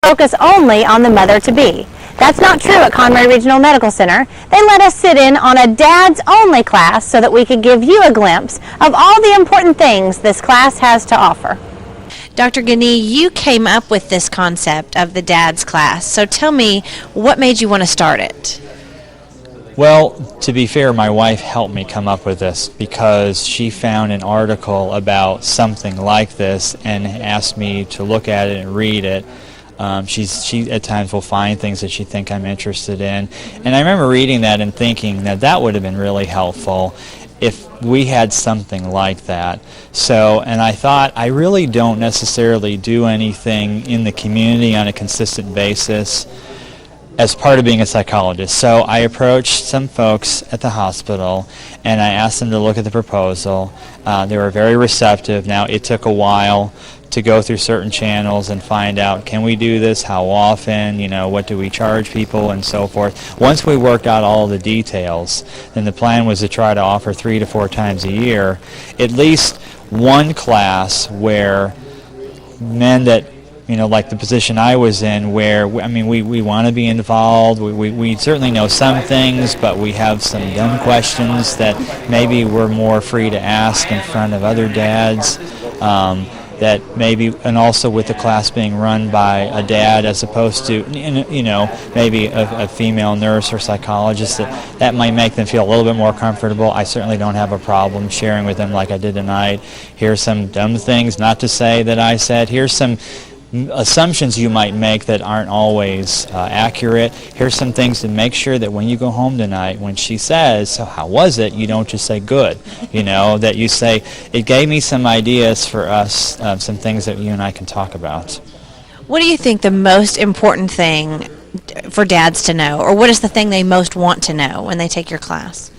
focus only on the mother-to-be. That's not true at Conway Regional Medical Center. They let us sit in on a dads-only class so that we could give you a glimpse of all the important things this class has to offer. Dr. Ghani, you came up with this concept of the dad's class. So tell me, what made you want to start it? Well, to be fair, my wife helped me come up with this because she found an article about something like this and asked me to look at it and read it. She at times will find things that she thinks I'm interested in. And I remember reading that and thinking that would have been really helpful if we had something like that. So, and I thought, I really don't necessarily do anything in the community on a consistent basis as part of being a psychologist. So I approached some folks at the hospital and I asked them to look at the proposal. They were very receptive. Now, it took a while to go through certain channels and find out, can we do this, how often, what do we charge people, and so forth. Once we worked out all the details, then the plan was to try to offer 3 to 4 times a year at least one class where men that like the position I was in, where, we want to be involved. We certainly know some things, but we have some dumb questions that maybe we're more free to ask in front of other dads. That maybe, and also with the class being run by a dad as opposed to, maybe a female nurse or psychologist, that might make them feel a little bit more comfortable. I certainly don't have a problem sharing with them like I did tonight. Here's some dumb things, not to say that I said, here's some assumptions you might make that aren't always accurate. Here's some things to make sure that when you go home tonight, when she says, so how was it, you don't just say good, that you say, it gave me some ideas for us, some things that you and I can talk about. What do you think the most important thing for dads to know, or what is the thing they most want to know when they take your class?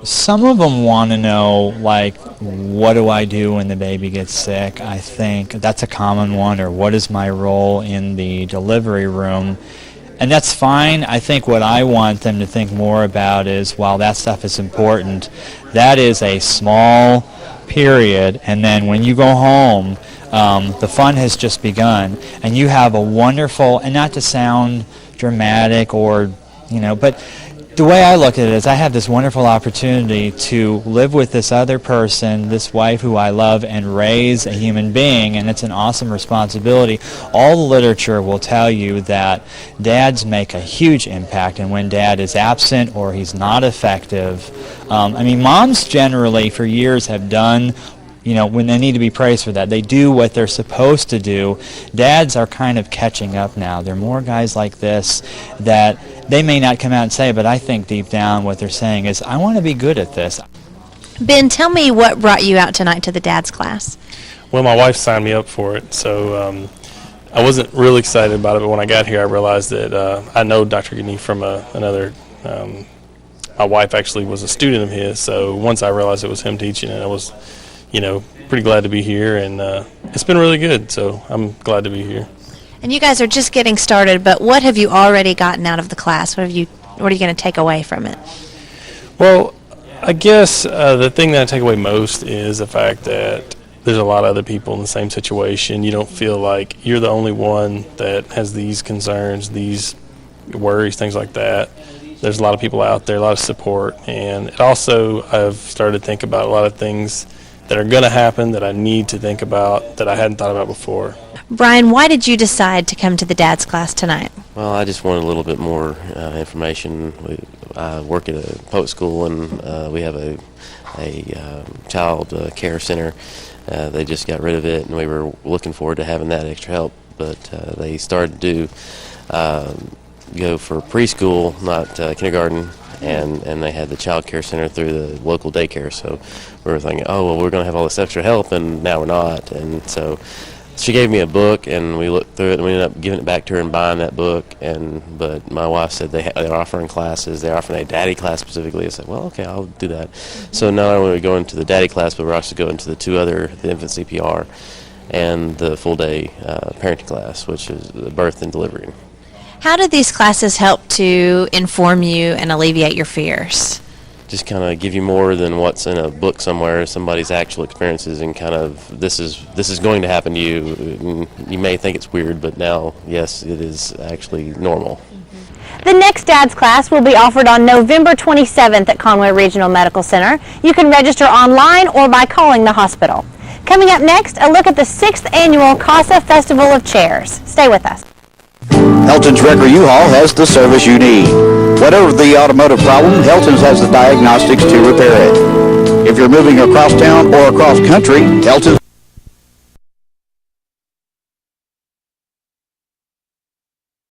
Some of them want to know, like, what do I do when the baby gets sick? I think that's a common one. Or what is my role in the delivery room? And that's fine. I think what I want them to think more about is, while that stuff is important, that is a small period. And then when you go home, the fun has just begun. And you have a wonderful, and not to sound dramatic or, but the way I look at it is I have this wonderful opportunity to live with this other person, this wife who I love, and raise a human being, and it's an awesome responsibility. All the literature will tell you that dads make a huge impact, and when dad is absent or he's not effective, moms generally for years have done when they need to be praised for that. They do what they're supposed to do. Dads are kind of catching up now. There are more guys like this that they may not come out and say, but I think deep down what they're saying is, I want to be good at this. Ben, tell me what brought you out tonight to the dad's class. Well, my wife signed me up for it, so I wasn't really excited about it, but when I got here I realized that I know Dr. Ghani from another my wife actually was a student of his, so once I realized it was him teaching it, I was pretty glad to be here, and it's been really good, so I'm glad to be here. And you guys are just getting started, but what have you already gotten out of the class? What are you going to take away from it? Well, I guess the thing that I take away most is the fact that there's a lot of other people in the same situation. You don't feel like you're the only one that has these concerns, these worries, things like that. There's a lot of people out there, a lot of support, and it also, I've started to think about a lot of things that are going to happen that I need to think about that I hadn't thought about before. Brian, why did you decide to come to the dad's class tonight? Well, I just wanted a little bit more information. I work at a public school, and we have a child care center. They just got rid of it, and we were looking forward to having that extra help. But they started to go for preschool, not kindergarten, and they had the child care center through the local daycare. So we were thinking, oh, well, we're going to have all this extra help, and now we're not. And so she gave me a book, and we looked through it, and we ended up giving it back to her and buying that book. But my wife said they're offering classes. They're offering a daddy class specifically. I said, well, okay, I'll do that. So not only are we going to the daddy class, but we're also going to the infant CPR and the full-day parenting class, which is the birth and delivery. How did these classes help to inform you and alleviate your fears? just kind of give you more than what's in a book somewhere, somebody's actual experiences, and kind of this is going to happen to you. You may think it's weird, but now, yes, it is actually normal. The next DADS class will be offered on November 27th at Conway Regional Medical Center. You can register online or by calling the hospital. Coming up next, a look at the 6th annual CASA Festival of Chairs. Stay with us. Helton's Wrecker U-Haul has the service you need. Whatever the automotive problem, Helton's has the diagnostics to repair it. If you're moving across town or across country, Helton's